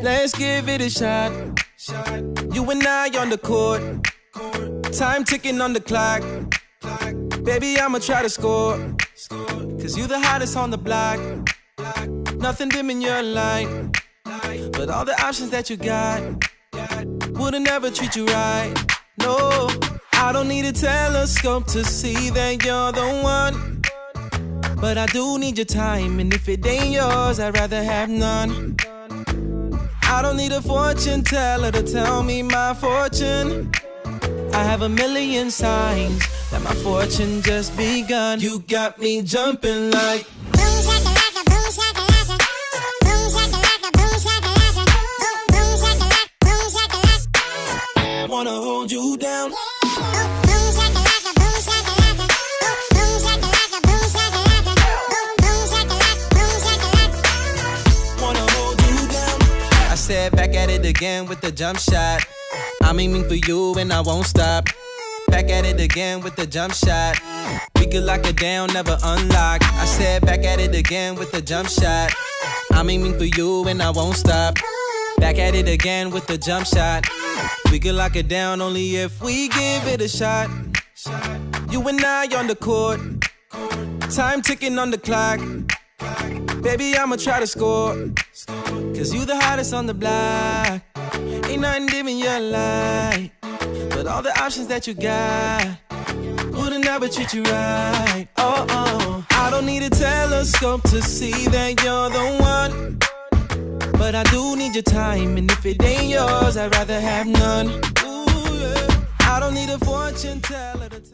Let's give it a shot. You and I on the court. Time ticking on the clock. Baby, I'ma try to score. Cause you the hottest on the block. Nothing dim in your light. But all the options that you got wouldn't ever treat you right. No, I don't need a telescope to see that you're the one. But I do need your time, and if it ain't yours, I'd rather have none. I don't need a fortune teller to tell me my fortune. I have a million signs that my fortune just begun. You got me jumping like boom shakalaka, boom shakalaka, boom shakalaka, boom shakalaka, boom shakalaka, boom shakalaka. Wanna hold you down. Boom shakalaka, boom shakalaka, boom shakalaka, boom shakalaka, boom shakalaka, boom shakalaka. Wanna hold you down. I said back at it again with the jump shot. I'm aiming for you and I won't stop. Back at it again with the jump shot. We could lock it down, never unlock. I said back at it again with the jump shot. I'm aiming for you and I won't stop. Back at it again with the jump shot. We could lock it down only if we give it a shot. You and I on the court. Time ticking on the clock. Baby, I'ma try to score. Cause you the hottest on the block. Ain't nothing dim in your light. But all the options that you got wouldn't ever treat you right. Oh, oh. I don't need a telescope to see that you're the one. But I do need your time, and if it ain't yours, I'd rather have none. Ooh, yeah. I don't need a fortune teller.